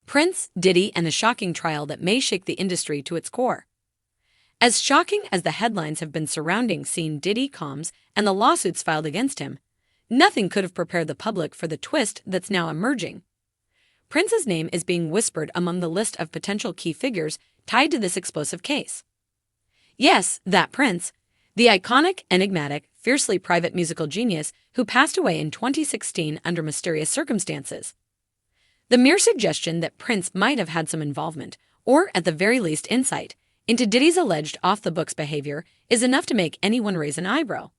Prince, Diddy, and the shocking trial that may shake the industry to its core. As shocking as the headlines have been surrounding seeing Diddy Combs and the lawsuits filed against him, nothing could have prepared the public for the twist that's now emerging. Prince's name is being whispered among the list of potential key figures tied to this explosive case. Yes, that Prince, the iconic, enigmatic, fiercely private musical genius who passed away in 2016 under mysterious circumstances. The mere suggestion that Prince might have had some involvement, or at the very least insight, into Diddy's alleged off-the-books behavior is enough to make anyone raise an eyebrow.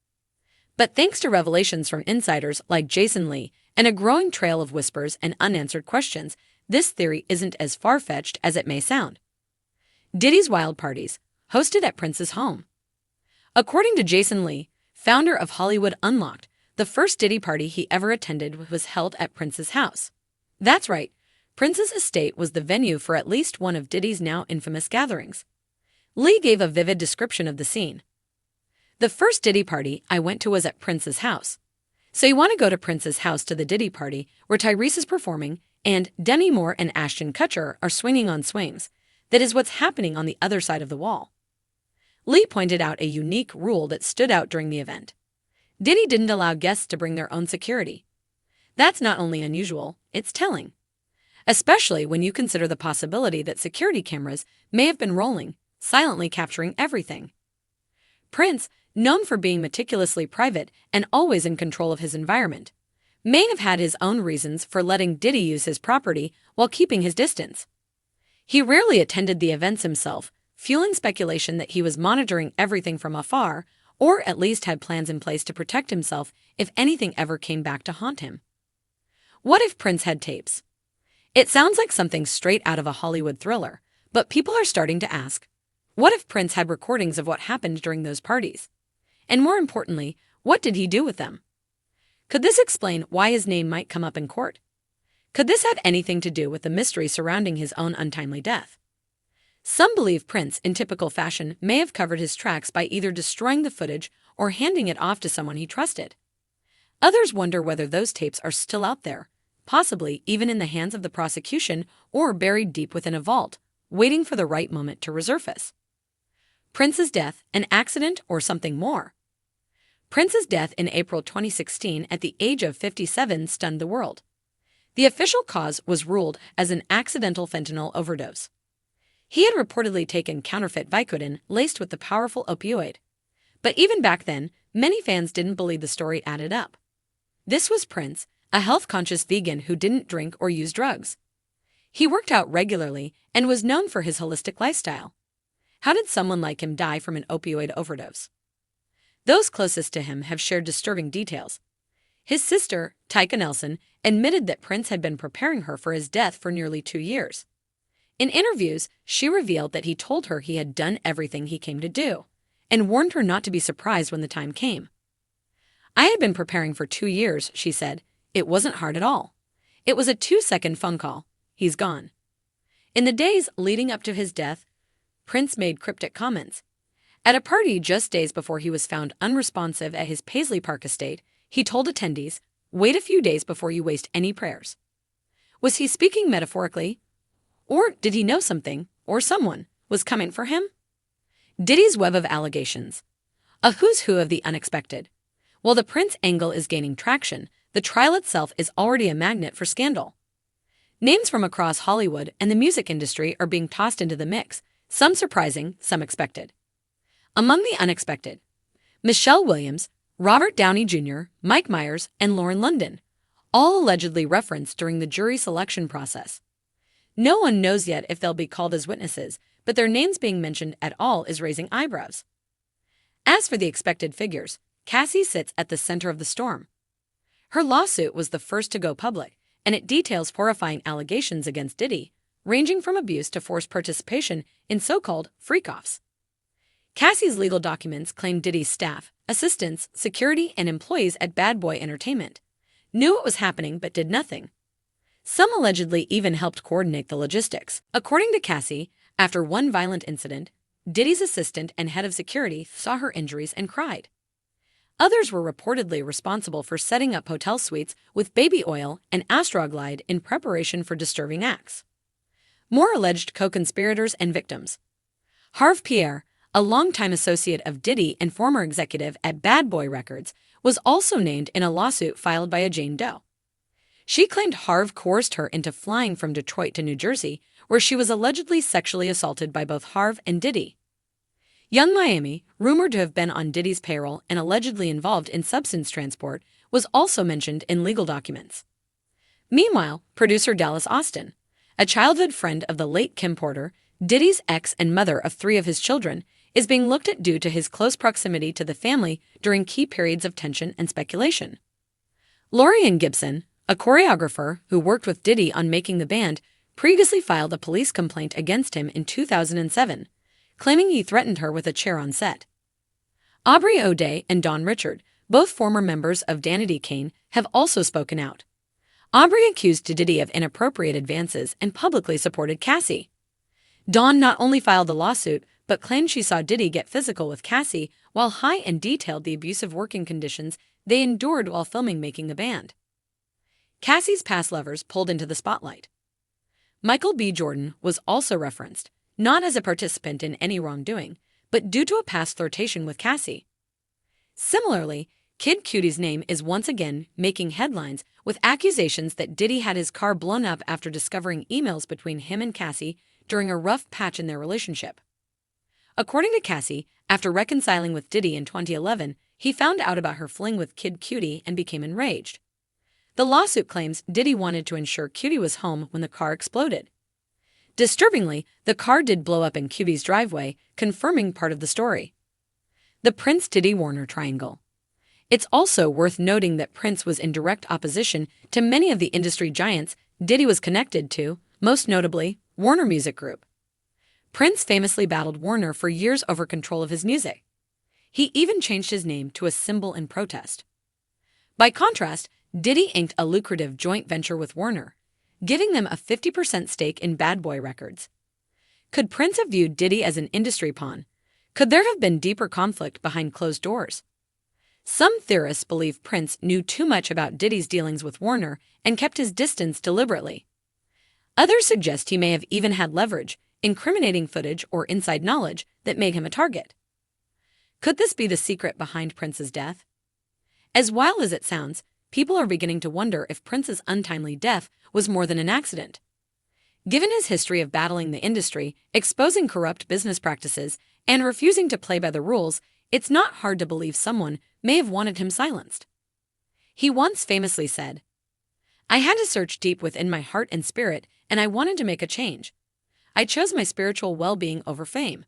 But thanks to revelations from insiders like Jason Lee and a growing trail of whispers and unanswered questions, this theory isn't as far-fetched as it may sound. Diddy's wild parties, hosted at Prince's home. According to Jason Lee, founder of Hollywood Unlocked, the first Diddy party he ever attended was held at Prince's house. That's right, Prince's estate was the venue for at least one of Diddy's now infamous gatherings. Lee gave a vivid description of the scene. The first Diddy party I went to was at Prince's house. So you want to go to Prince's house to the Diddy party, where Tyrese is performing, and Demi Moore and Ashton Kutcher are swinging on swings. That is what's happening on the other side of the wall. Lee pointed out a unique rule that stood out during the event. Diddy didn't allow guests to bring their own security. That's not only unusual, it's telling. Especially when you consider the possibility that security cameras may have been rolling, silently capturing everything. Prince, known for being meticulously private and always in control of his environment, may have had his own reasons for letting Diddy use his property while keeping his distance. He rarely attended the events himself, fueling speculation that he was monitoring everything from afar, or at least had plans in place to protect himself if anything ever came back to haunt him. What if Prince had tapes? It sounds like something straight out of a Hollywood thriller, but people are starting to ask, what if Prince had recordings of what happened during those parties? And more importantly, what did he do with them? Could this explain why his name might come up in court? Could this have anything to do with the mystery surrounding his own untimely death? Some believe Prince, in typical fashion, may have covered his tracks by either destroying the footage or handing it off to someone he trusted. Others wonder whether those tapes are still out there, possibly even in the hands of the prosecution or buried deep within a vault, waiting for the right moment to resurface. Prince's death, an accident or something more? Prince's death in April 2016 at the age of 57 stunned the world. The official cause was ruled as an accidental fentanyl overdose. He had reportedly taken counterfeit Vicodin laced with the powerful opioid. But even back then, many fans didn't believe the story added up. This was Prince, a health-conscious vegan who didn't drink or use drugs. He worked out regularly and was known for his holistic lifestyle. How did someone like him die from an opioid overdose? Those closest to him have shared disturbing details. His sister, Tyka Nelson, admitted that Prince had been preparing her for his death for nearly 2 years. In interviews, she revealed that he told her he had done everything he came to do, and warned her not to be surprised when the time came. I had been preparing for 2 years, she said. It wasn't hard at all. It was a 2-second phone call. He's gone. In the days leading up to his death, Prince made cryptic comments. At a party just days before he was found unresponsive at his Paisley Park estate, he told attendees, "Wait a few days before you waste any prayers." Was he speaking metaphorically? Or did he know something, or someone, was coming for him? Diddy's web of allegations. A who's who of the unexpected. While the Prince angle is gaining traction, the trial itself is already a magnet for scandal. Names from across Hollywood and the music industry are being tossed into the mix, some surprising, some expected. Among the unexpected, Michelle Williams, Robert Downey Jr., Mike Myers, and Lauren London, all allegedly referenced during the jury selection process. No one knows yet if they'll be called as witnesses, but their names being mentioned at all is raising eyebrows. As for the expected figures, Cassie sits at the center of the storm. Her lawsuit was the first to go public, and it details horrifying allegations against Diddy, ranging from abuse to forced participation in so-called freak-offs. Cassie's legal documents claim Diddy's staff, assistants, security, and employees at Bad Boy Entertainment knew what was happening but did nothing. Some allegedly even helped coordinate the logistics. According to Cassie, after one violent incident, Diddy's assistant and head of security saw her injuries and cried. Others were reportedly responsible for setting up hotel suites with baby oil and Astroglide in preparation for disturbing acts. More alleged co-conspirators and victims. Harve Pierre, a longtime associate of Diddy and former executive at Bad Boy Records, was also named in a lawsuit filed by a Jane Doe. She claimed Harve coerced her into flying from Detroit to New Jersey, where she was allegedly sexually assaulted by both Harve and Diddy. Young Miami, rumored to have been on Diddy's payroll and allegedly involved in substance transport, was also mentioned in legal documents. Meanwhile, producer Dallas Austin, a childhood friend of the late Kim Porter, Diddy's ex and mother of 3 of his children, is being looked at due to his close proximity to the family during key periods of tension and speculation. Lorian Gibson, a choreographer who worked with Diddy on making the band, previously filed a police complaint against him in 2007, claiming he threatened her with a chair on set. Aubrey O'Day and Dawn Richard, both former members of Danity Kane, have also spoken out. Aubrey accused Diddy of inappropriate advances and publicly supported Cassie. Dawn not only filed a lawsuit, but claimed she saw Diddy get physical with Cassie while high and detailed the abusive working conditions they endured while filming Making the Band. Cassie's past lovers pulled into the spotlight. Michael B. Jordan was also referenced, not as a participant in any wrongdoing, but due to a past flirtation with Cassie. Similarly, Kid Cudi's name is once again making headlines with accusations that Diddy had his car blown up after discovering emails between him and Cassie during a rough patch in their relationship. According to Cassie, after reconciling with Diddy in 2011, he found out about her fling with Kid Cudi and became enraged. The lawsuit claims Diddy wanted to ensure Cudi was home when the car exploded. Disturbingly, the car did blow up in Cudi's driveway, confirming part of the story. The Prince-Diddy-Warner triangle. It's also worth noting that Prince was in direct opposition to many of the industry giants Diddy was connected to, most notably Warner Music Group. Prince famously battled Warner for years over control of his music. He even changed his name to a symbol in protest. By contrast, Diddy inked a lucrative joint venture with Warner, giving them a 50% stake in Bad Boy Records. Could Prince have viewed Diddy as an industry pawn? Could there have been deeper conflict behind closed doors? Some theorists believe Prince knew too much about Diddy's dealings with Warner and kept his distance deliberately. Others suggest he may have even had leverage, incriminating footage or inside knowledge that made him a target. Could this be the secret behind Prince's death? As wild as it sounds, people are beginning to wonder if Prince's untimely death was more than an accident. Given his history of battling the industry, exposing corrupt business practices, and refusing to play by the rules, it's not hard to believe someone may have wanted him silenced. He once famously said, "I had to search deep within my heart and spirit, and I wanted to make a change. I chose my spiritual well-being over fame."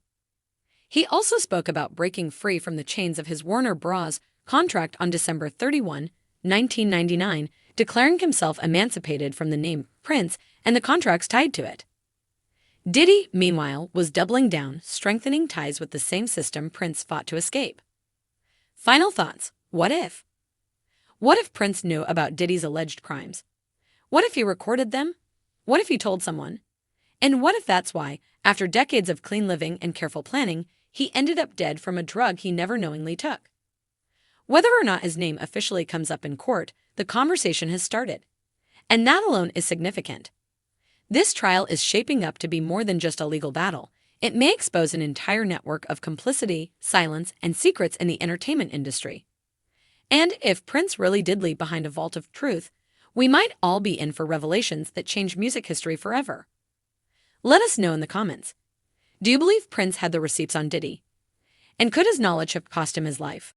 He also spoke about breaking free from the chains of his Warner Bros. Contract on December 31, 1999, declaring himself emancipated from the name Prince and the contracts tied to it. Diddy, meanwhile, was doubling down, strengthening ties with the same system Prince fought to escape. Final thoughts. What if? What if Prince knew about Diddy's alleged crimes? What if he recorded them? What if he told someone? And what if that's why, after decades of clean living and careful planning, he ended up dead from a drug he never knowingly took? Whether or not his name officially comes up in court, the conversation has started. And that alone is significant. This trial is shaping up to be more than just a legal battle. It may expose an entire network of complicity, silence, and secrets in the entertainment industry. And if Prince really did leave behind a vault of truth, we might all be in for revelations that change music history forever. Let us know in the comments. Do you believe Prince had the receipts on Diddy? And could his knowledge have cost him his life?